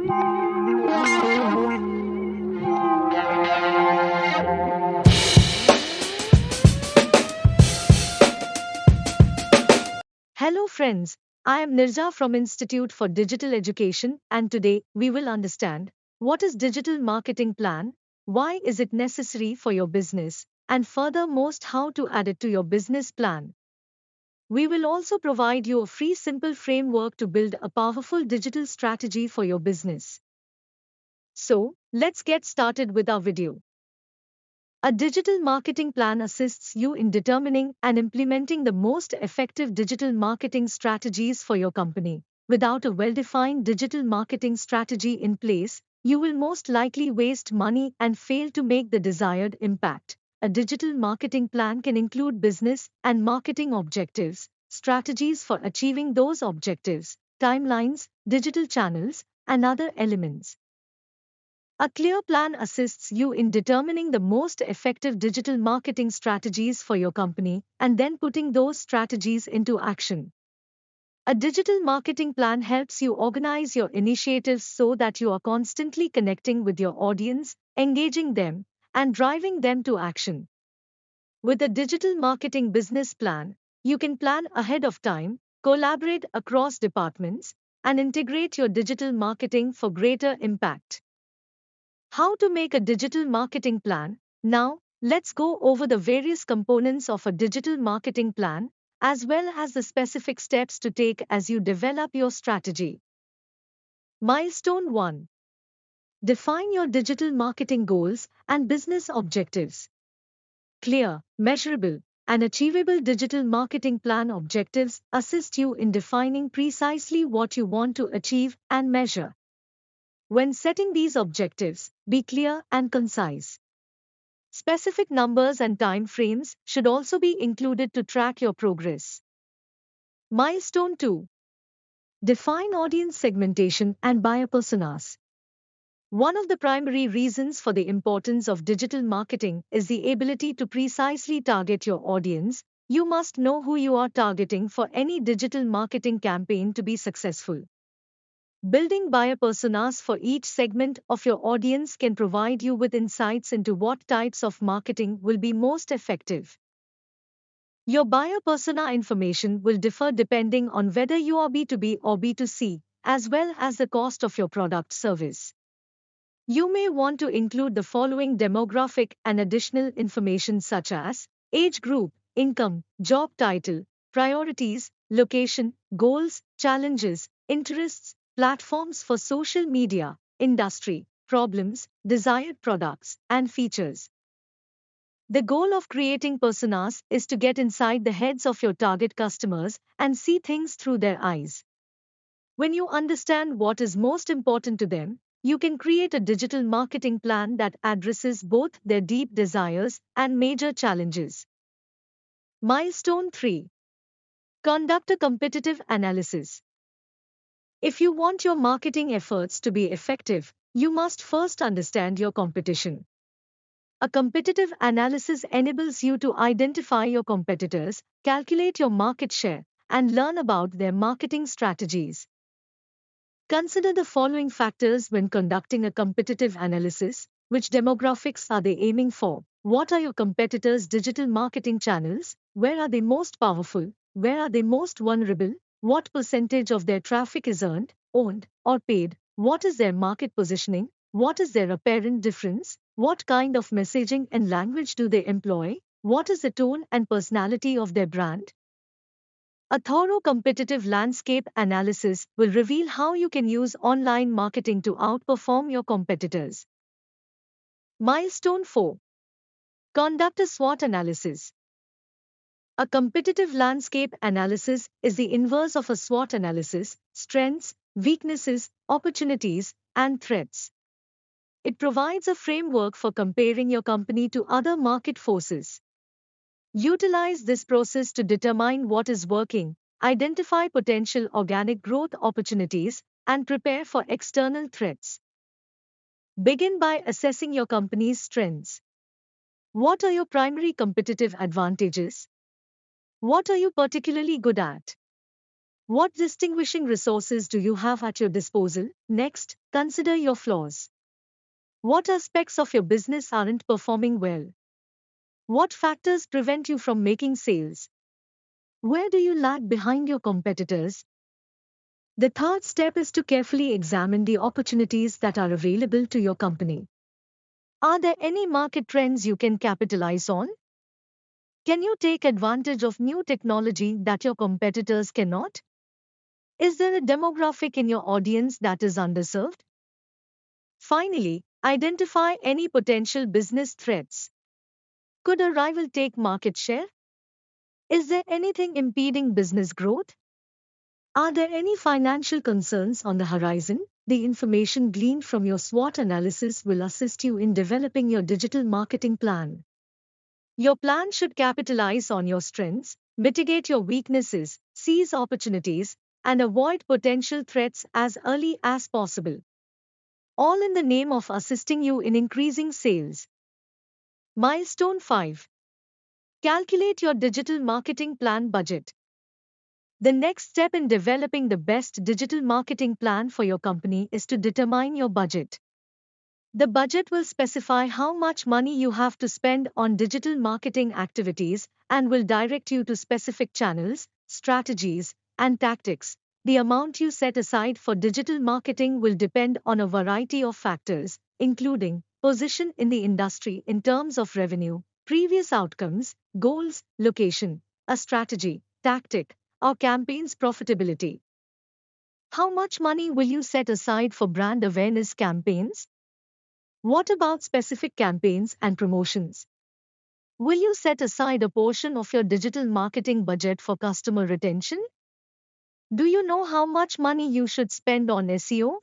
Hello friends, I am Nirja from Institute for Digital Education and today we will understand what is digital marketing plan, why is it necessary for your business, and furthermost how to add it to your business plan. We will also provide you a free simple framework to build a powerful digital strategy for your business. So, let's get started with our video. A digital marketing plan assists you in determining and implementing the most effective digital marketing strategies for your company. Without a well defined digital marketing strategy in place, you will most likely waste money and fail to make the desired impact. A digital marketing plan can include business and marketing objectives, strategies for achieving those objectives, timelines, digital channels, and other elements. A clear plan assists you in determining the most effective digital marketing strategies for your company and then putting those strategies into action. A digital marketing plan helps you organize your initiatives so that you are constantly connecting with your audience, engaging them, and driving them to action. With a digital marketing business plan, you can plan ahead of time, collaborate across departments, and integrate your digital marketing for greater impact. How to make a digital marketing plan? Now, let's go over the various components of a digital marketing plan, as well as the specific steps to take as you develop your strategy. Milestone 1. Define your digital marketing goals and business objectives. Clear, measurable, and achievable digital marketing plan objectives assist you in defining precisely what you want to achieve and measure. When setting these objectives, be clear and concise. Specific numbers and time frames should also be included to track your progress. Milestone 2. Define audience segmentation and buyer personas. One of the primary reasons for the importance of digital marketing is the ability to precisely target your audience. You must know who you are targeting for any digital marketing campaign to be successful. Building buyer personas for each segment of your audience can provide you with insights into what types of marketing will be most effective. Your buyer persona information will differ depending on whether you are B2B or B2C, as well as the cost of your product service. You may want to include the following demographic and additional information such as age group, income, job title, priorities, location, goals, challenges, interests, platforms for social media, industry, problems, desired products, and features. The goal of creating personas is to get inside the heads of your target customers and see things through their eyes. When you understand what is most important to them, you can create a digital marketing plan that addresses both their deep desires and major challenges. Milestone 3. Conduct a competitive analysis. If you want your marketing efforts to be effective, you must first understand your competition. A competitive analysis enables you to identify your competitors, calculate your market share, and learn about their marketing strategies. Consider the following factors when conducting a competitive analysis. Which demographics are they aiming for? What are your competitors' digital marketing channels? Where are they most powerful? Where are they most vulnerable? What percentage of their traffic is earned, owned, or paid? What is their market positioning? What is their apparent difference? What kind of messaging and language do they employ? What is the tone and personality of their brand? A thorough competitive landscape analysis will reveal how you can use online marketing to outperform your competitors. Milestone 4. Conduct a SWOT analysis. A competitive landscape analysis is the inverse of a SWOT analysis: strengths, weaknesses, opportunities, and threats. It provides a framework for comparing your company to other market forces. Utilize this process to determine what is working, identify potential organic growth opportunities, and prepare for external threats. Begin by assessing your company's strengths. What are your primary competitive advantages? What are you particularly good at? What distinguishing resources do you have at your disposal? Next, consider your flaws. What aspects of your business aren't performing well? What factors prevent you from making sales? Where do you lag behind your competitors? The third step is to carefully examine the opportunities that are available to your company. Are there any market trends you can capitalize on? Can you take advantage of new technology that your competitors cannot? Is there a demographic in your audience that is underserved? Finally, identify any potential business threats. Could a rival take market share? Is there anything impeding business growth? Are there any financial concerns on the horizon? The information gleaned from your SWOT analysis will assist you in developing your digital marketing plan. Your plan should capitalize on your strengths, mitigate your weaknesses, seize opportunities, and avoid potential threats as early as possible. All in the name of assisting you in increasing sales. Milestone 5. Calculate your digital marketing plan budget. The next step in developing the best digital marketing plan for your company is to determine your budget. The budget will specify how much money you have to spend on digital marketing activities and will direct you to specific channels, strategies, and tactics. The amount you set aside for digital marketing will depend on a variety of factors, including position in the industry in terms of revenue, previous outcomes, goals, location, a strategy, tactic, or campaign's profitability. How much money will you set aside for brand awareness campaigns? What about specific campaigns and promotions? Will you set aside a portion of your digital marketing budget for customer retention? Do you know how much money you should spend on SEO?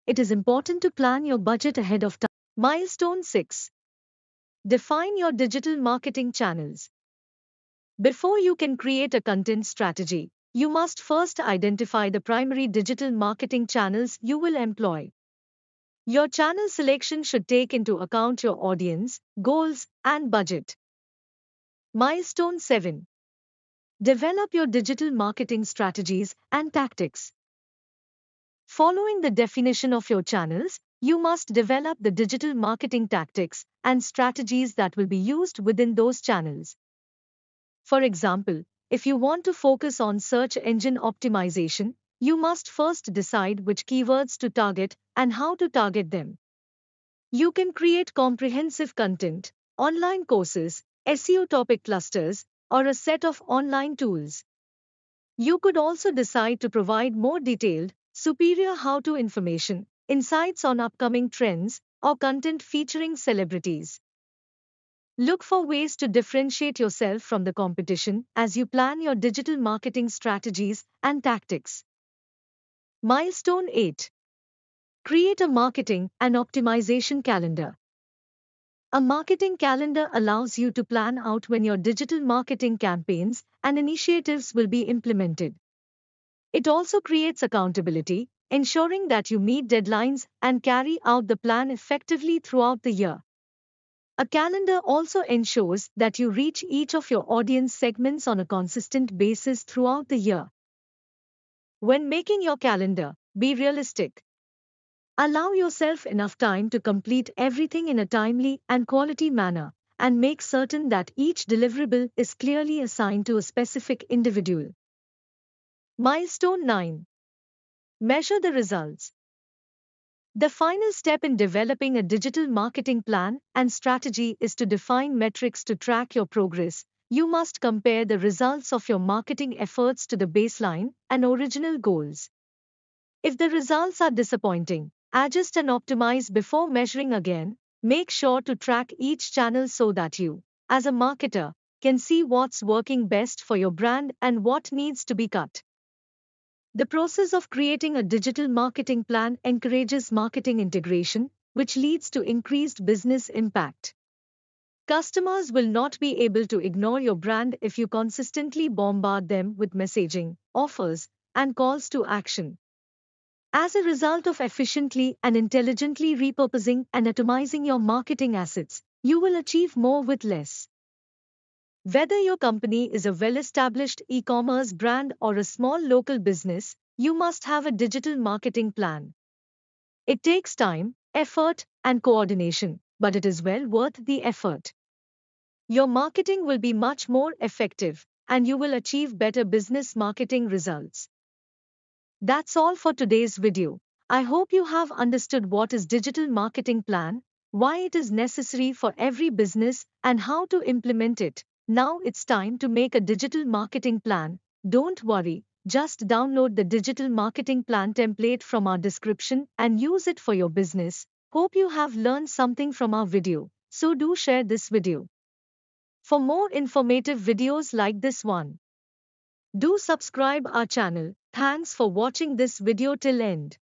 It is important to plan your budget ahead of time. Milestone 6. Define your digital marketing channels. Before you can create a content strategy, you must first identify the primary digital marketing channels you will employ. Your channel selection should take into account your audience, goals, and budget. Milestone 7. Develop your digital marketing strategies and tactics. Following the definition of your channels, you must develop the digital marketing tactics and strategies that will be used within those channels. For example, if you want to focus on search engine optimization, you must first decide which keywords to target and how to target them. You can create comprehensive content, online courses, SEO topic clusters, or a set of online tools. You could also decide to provide more detailed, superior how-to information, insights on upcoming trends, or content featuring celebrities. Look for ways to differentiate yourself from the competition as you plan your digital marketing strategies and tactics. Milestone 8. Create a marketing and optimization calendar. A marketing calendar allows you to plan out when your digital marketing campaigns and initiatives will be implemented. It also creates accountability, ensuring that you meet deadlines and carry out the plan effectively throughout the year. A calendar also ensures that you reach each of your audience segments on a consistent basis throughout the year. When making your calendar, be realistic. Allow yourself enough time to complete everything in a timely and quality manner, and make certain that each deliverable is clearly assigned to a specific individual. Milestone 9. Measure the results. The final step in developing a digital marketing plan and strategy is to define metrics to track your progress. You must compare the results of your marketing efforts to the baseline and original goals. If the results are disappointing, adjust and optimize before measuring again. Make sure to track each channel so that you, as a marketer, can see what's working best for your brand and what needs to be cut. The process of creating a digital marketing plan encourages marketing integration, which leads to increased business impact. Customers will not be able to ignore your brand if you consistently bombard them with messaging, offers, and calls to action. As a result of efficiently and intelligently repurposing and atomizing your marketing assets, you will achieve more with less. Whether your company is a well-established e-commerce brand or a small local business, you must have a digital marketing plan. It takes time, effort, and coordination, but it is well worth the effort. Your marketing will be much more effective, and you will achieve better business marketing results. That's all for today's video. I hope you have understood what is digital marketing plan, why it is necessary for every business, and how to implement it. Now it's time to make a digital marketing plan. Don't worry, just download the digital marketing plan template from our description and use it for your business. Hope you have learned something from our video. So do share this video. For more informative videos like this one, do subscribe our channel. Thanks for watching this video till end.